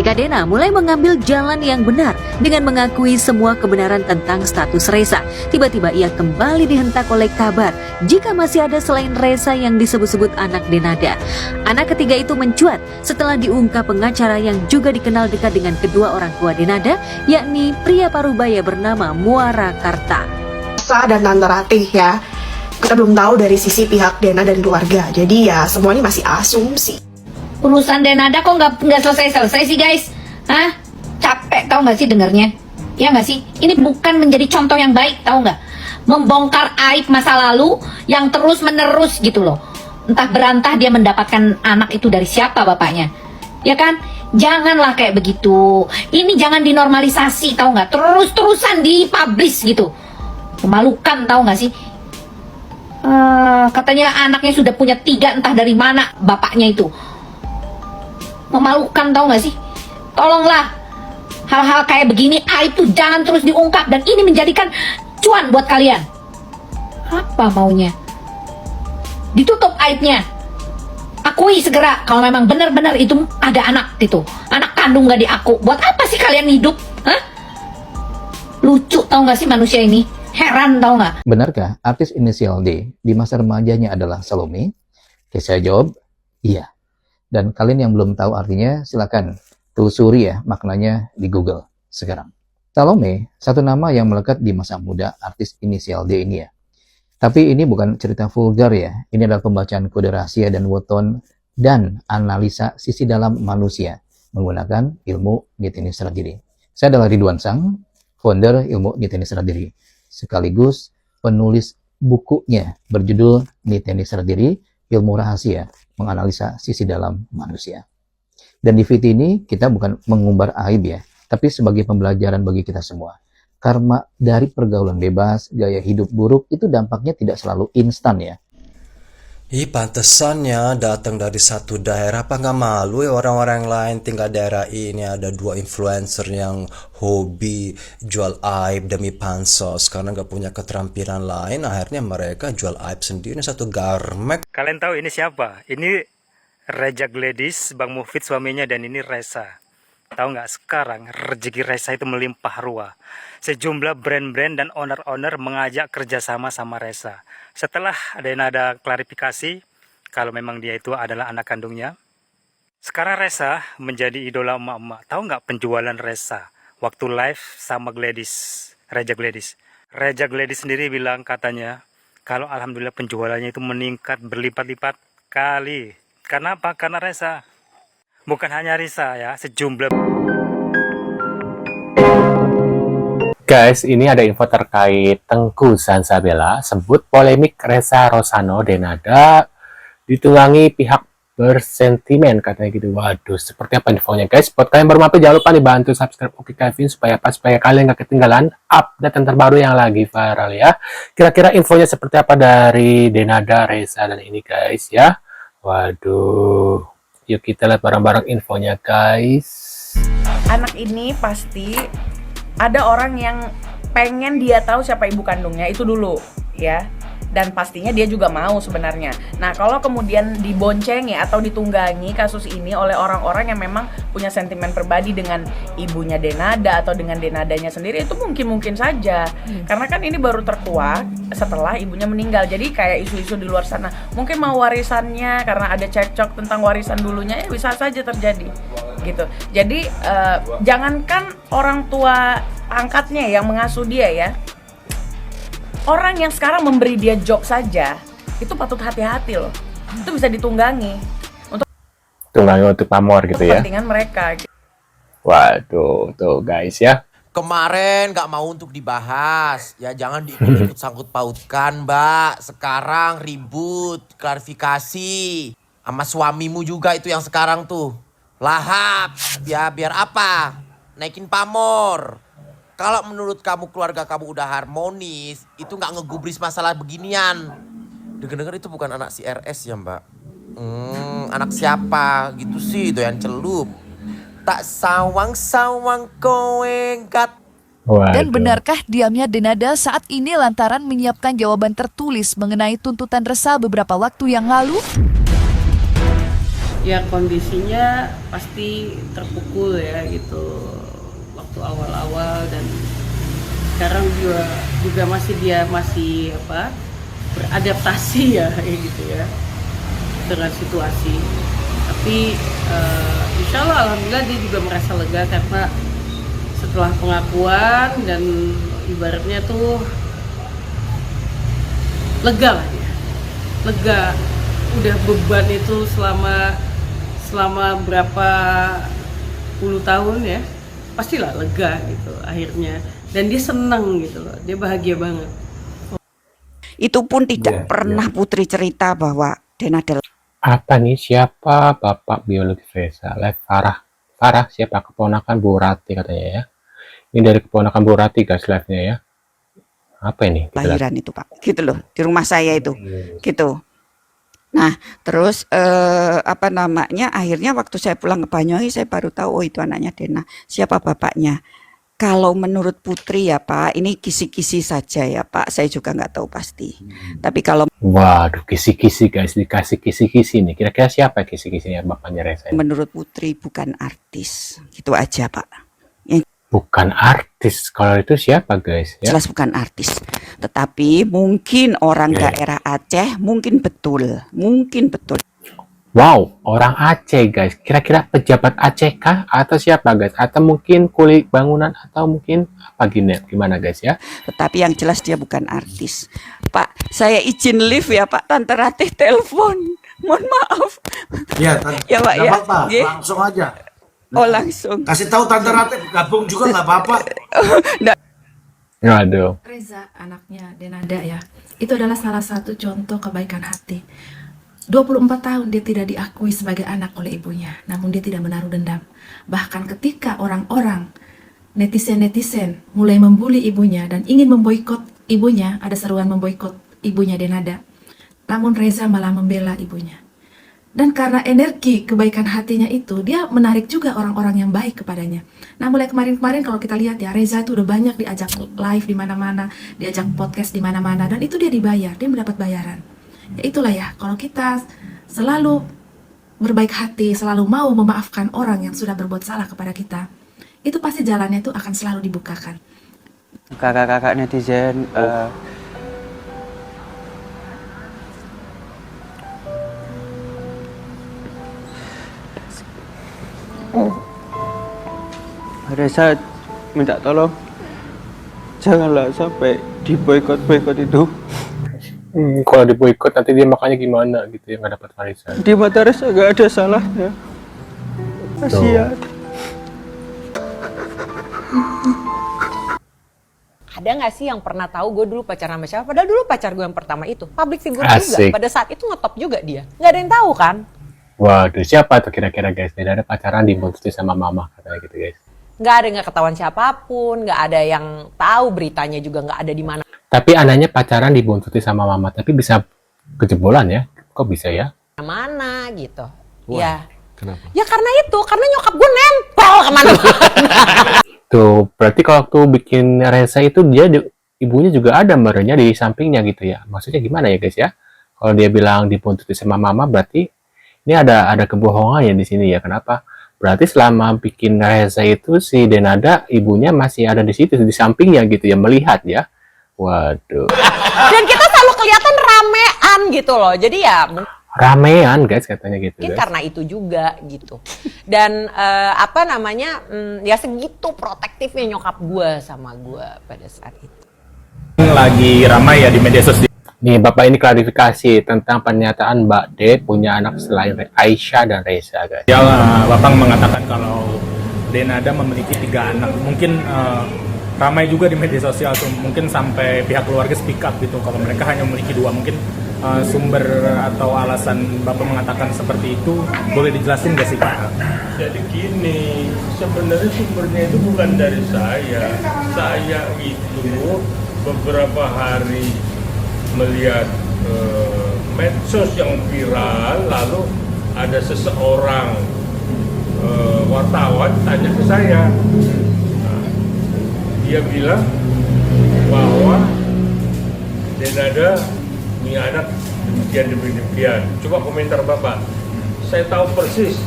Ketika Dena mulai mengambil jalan yang benar dengan mengakui semua kebenaran tentang status Reza, tiba-tiba ia kembali dihentak oleh kabar jika masih ada selain Reza yang disebut-sebut anak Denada. Anak ketiga itu mencuat setelah diungkap pengacara yang juga dikenal dekat dengan kedua orang tua Denada, yakni pria parubaya bernama Muara Karta. Dan Tante Ratih ya, kita belum tahu dari sisi pihak Dena dan keluarga, jadi ya semua ini masih asumsi. Urusan Denada kok nggak selesai-selesai sih guys? Hah? Capek tau nggak sih dengarnya? Ya nggak sih? Ini bukan menjadi contoh yang baik tau nggak? Membongkar aib masa lalu yang terus-menerus gitu loh. Entah berantah dia mendapatkan anak itu dari siapa bapaknya. Ya kan? Janganlah kayak begitu. Ini jangan dinormalisasi tau nggak? Terus-terusan dipublish gitu. Memalukan tau nggak sih? Katanya anaknya sudah punya 3 entah dari mana bapaknya itu. Memalukan tau gak sih? Tolonglah, hal-hal kayak begini aib tuh jangan terus diungkap, dan ini menjadikan cuan buat kalian. Apa maunya? Ditutup aibnya. Akui segera kalau memang benar-benar itu ada anak gitu, anak kandung gak diaku. Buat apa sih kalian hidup? Hah? Lucu tau gak sih manusia ini? Heran tau gak? Benarkah artis inisial D di masa remajanya adalah Salome? Saya jawab, iya. Dan kalian yang belum tahu artinya, silakan telusuri ya maknanya di Google sekarang. Salome, satu nama yang melekat di masa muda artis inisial D ini ya. Tapi ini bukan cerita vulgar ya. Ini adalah pembacaan kode rahasia dan weton dan analisa sisi dalam manusia menggunakan ilmu Niteni Serat Diri. Saya adalah Ridwan Sang, founder ilmu Niteni Serat Diri, sekaligus penulis bukunya berjudul Niteni Serat Diri, Ilmu Rahasia menganalisa sisi dalam manusia. Dan di VT ini kita bukan mengumbar aib ya, tapi sebagai pembelajaran bagi kita semua. Karma dari pergaulan bebas, gaya hidup buruk itu dampaknya tidak selalu instan ya. Pantesannya datang dari satu daerah, apa nggak malu ya orang-orang lain tinggal daerah ini. Ada 2 influencer yang hobi jual aib demi pansos karena nggak punya keterampilan lain, akhirnya mereka jual aib sendiri satu garmek. Kalian tahu ini siapa? Ini Reza Gladys, Bang Mufid suaminya, dan ini Reza. Tahu nggak, sekarang rezeki Reza itu melimpah ruah. Sejumlah brand-brand dan owner-owner mengajak kerjasama sama Reza. Setelah ada klarifikasi kalau memang dia itu adalah anak kandungnya. Sekarang Reza menjadi idola emak-emak. Tahu nggak penjualan Reza waktu live sama Gladys, Reza Gladys. Reza Gladys sendiri bilang katanya kalau alhamdulillah penjualannya itu meningkat berlipat-lipat kali. Karena apa? Karena Reza. Bukan hanya Reza ya, sejumlah. Guys, ini ada info terkait Tengku Sansabella sebut polemik Reza Rosano Denada ditunggangi pihak bersentimen katanya gitu. Waduh, seperti apa infonya guys? Buat kalian baru mampir jangan lupa dibantu subscribe Oke Kevin supaya kalian gak ketinggalan update yang terbaru yang lagi viral ya. Kira-kira infonya seperti apa dari Denada, Reza dan ini guys ya. Waduh, yuk kita lihat bareng-bareng infonya guys. Anak ini pasti ada orang yang pengen dia tahu siapa ibu kandungnya itu dulu ya, dan pastinya dia juga mau sebenarnya. Nah kalau kemudian diboncengi atau ditunggangi kasus ini oleh orang-orang yang memang punya sentimen pribadi dengan ibunya Denada atau dengan Denadanya sendiri, itu mungkin saja karena kan ini baru terkuak setelah ibunya meninggal. Jadi kayak isu-isu di luar sana mungkin mau warisannya karena ada cekcok tentang warisan dulunya, ya bisa saja terjadi gitu. Jadi jangankan orang tua angkatnya yang mengasuh dia ya, orang yang sekarang memberi dia job saja itu patut hati-hati loh. Itu bisa ditunggangi untuk pamor gitu ya, kepentingan mereka. Waduh, tuh guys ya. Kemarin gak mau untuk dibahas, ya jangan diikut sangkut pautkan mbak. Sekarang ribut, klarifikasi. Sama suamimu juga itu yang sekarang tuh lahap, ya biar apa? Naikin pamor. Kalau menurut kamu keluarga kamu udah harmonis, itu gak ngegubris masalah beginian. Dengar-dengar itu bukan anak si RS ya mbak. Anak siapa gitu sih doyan celup. Tak sawang-sawang kowe gat. Dan benarkah diamnya Denada saat ini lantaran menyiapkan jawaban tertulis mengenai tuntutan Reza beberapa waktu yang lalu? Ya kondisinya pasti terpukul ya gitu waktu awal-awal, dan sekarang juga masih beradaptasi ya kayak gitu ya dengan situasi. Tapi insya Allah alhamdulillah dia juga merasa lega karena setelah pengakuan dan ibaratnya tuh lega lah dia. Lega, udah beban itu selama berapa puluh tahun ya, pastilah lega gitu akhirnya, dan dia seneng gitu loh, dia bahagia banget. Itu pun tidak pernah Putri cerita bahwa Denada. Apa nih, siapa bapak biologis Reza? Farah siapa? Keponakan Bu Rati katanya ya. Ini dari keponakan Bu Rati guys live-nya ya. Apa ini? Lahiran itu Pak, gitu loh, di rumah saya itu, gitu. Nah, terus akhirnya waktu saya pulang ke Banyuwangi saya baru tahu, oh itu anaknya Dena. Siapa bapaknya? Kalau menurut Putri ya Pak, ini kisi-kisi saja ya Pak, saya juga nggak tahu pasti. Tapi kalau waduh, kisi-kisi guys, dikasih kisi-kisi nih. Kira-kira siapa kisi-kisinya bapaknya Reza? menurut Putri bukan artis, gitu aja Pak. Bukan artis, kalau itu siapa guys? Ya? Jelas bukan artis, tetapi mungkin orang daerah Aceh, mungkin betul. Wow, orang Aceh guys. Kira-kira pejabat Aceh kah? Atau siapa guys? Atau mungkin kulit bangunan? Atau mungkin apa gimana guys ya? Tetapi yang jelas dia bukan artis. Pak, saya izin live ya Pak, Tante Ratih telepon. Mohon maaf. Ya, ya Pak ya. Apa-apa, langsung aja. Oh langsung. Kasih tahu Tante Ratih gabung juga nggak apa-apa. Aduh. Reza, anaknya Denada ya, itu adalah salah satu contoh kebaikan hati. 24 tahun dia tidak diakui sebagai anak oleh ibunya, namun dia tidak menaruh dendam. Bahkan ketika orang-orang netizen mulai membuli ibunya dan ingin memboikot ibunya, ada seruan memboikot ibunya Denada, namun Reza malah membela ibunya. Dan karena energi kebaikan hatinya itu, dia menarik juga orang-orang yang baik kepadanya. Nah, mulai kemarin-kemarin kalau kita lihat ya, Reza itu udah banyak diajak live di mana-mana, diajak podcast di mana-mana, dan itu dia dibayar, dia mendapat bayaran. Ya itulah ya, kalau kita selalu berbaik hati, selalu mau memaafkan orang yang sudah berbuat salah kepada kita, itu pasti jalannya itu akan selalu dibukakan. Kakak-kakak netizen, Reza minta tolong janganlah sampai diboikot itu. Kalau diboikot nanti dia makannya gimana gitu ya, nggak dapat warisan. Di mata Reza nggak ada salahnya. Kasihan. Ada nggak sih yang pernah tahu gue dulu pacaran sama siapa? Padahal dulu pacar gue yang pertama itu public figure juga. Pada saat itu ngetop juga dia. Nggak ada yang tahu kan? Waduh, siapa tuh kira-kira guys? Tidak ada pacaran dibuntuti sama mama katanya gitu guys. Nggak ada, nggak ketahuan siapapun, nggak ada yang tahu, beritanya juga nggak ada di mana. Tapi anaknya pacaran dibuntuti sama mama, tapi bisa kejebolan ya? Kok bisa ya? Mana gitu? Wah, ya. Kenapa? Ya karena nyokap gue nempel kemana-mana. Tuh, berarti kalau waktu bikin Reza itu ibunya juga ada merenya di sampingnya gitu ya? Maksudnya gimana ya guys ya? Kalau dia bilang dibuntuti sama mama, berarti ini ada kebohongan ya di sini ya? Kenapa? Berarti selama bikin Reza itu si Denada ibunya masih ada di situ di sampingnya gitu ya, melihat ya. Waduh. Dan kita selalu kelihatan ramean gitu loh. Jadi ya Ramean guys katanya gitu. mungkin Guys. karena itu juga gitu. Dan ya segitu protektifnya nyokap gue sama gue pada saat itu. Lagi ramai ya di media sosial. Nih Bapak ini klarifikasi tentang pernyataan Mbak D punya anak selain Aisyah dan Reza guys. Ya, Bapak mengatakan kalau Denada memiliki 3 anak. Mungkin ramai juga di media sosial tuh, mungkin sampai pihak keluarga speak up gitu kalau mereka hanya memiliki 2. Mungkin sumber atau alasan Bapak mengatakan seperti itu boleh dijelasin nggak sih Pak? Jadi gini, sebenarnya sumbernya itu bukan dari saya. Saya itu beberapa hari melihat medsos yang viral, lalu ada seseorang wartawan tanya ke saya. Nah, dia bilang bahwa Denada punya anak demikian. Coba komentar Bapak. saya tahu persis.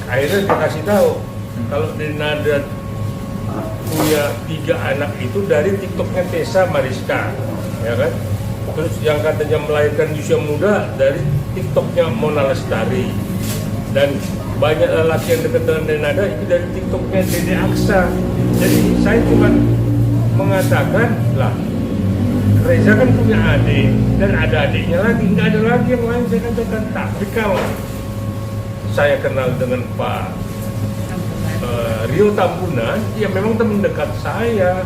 Akhirnya dia kasih tahu kalau Denada punya 3 anak itu dari TikToknya Tessa Mariska, ya kan? Terus yang katanya melahirkan di usia muda dari TikToknya Mona Lestari, dan banyak lelaki yang dekat dengan Denada itu dari TikToknya Dede Aksa. Jadi saya cuma mengatakan lah, Reza kan punya adik dan ada adiknya lagi, nggak ada lagi yang lain. Saya katakan, tapi kalau saya kenal dengan Pak Rio Tambunan, ya memang teman dekat saya.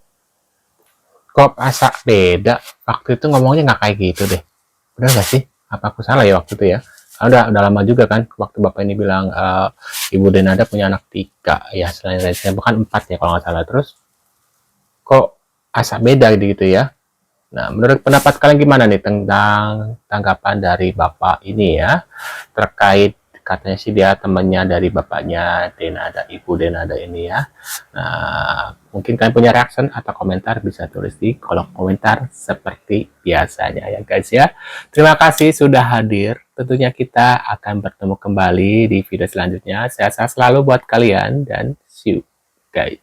Kok asa beda? Waktu itu ngomongnya nggak kayak gitu deh. Bener nggak sih? Apa aku salah ya waktu itu ya? Udah lama juga kan waktu bapak ini bilang Ibu Denada punya anak 3 ya, selain Reza, bukan 4 ya kalau nggak salah. Terus kok asa beda gitu ya? Nah, menurut pendapat kalian gimana nih tentang tanggapan dari bapak ini ya, terkait katanya sih dia temannya dari bapaknya Denada, Ibu Denada ini ya. Nah, mungkin kalian punya reaction atau komentar, bisa tulis di kolom komentar seperti biasanya ya guys ya. Terima kasih sudah hadir. Tentunya kita akan bertemu kembali di video selanjutnya. Sehat-sehat selalu buat kalian dan see you guys.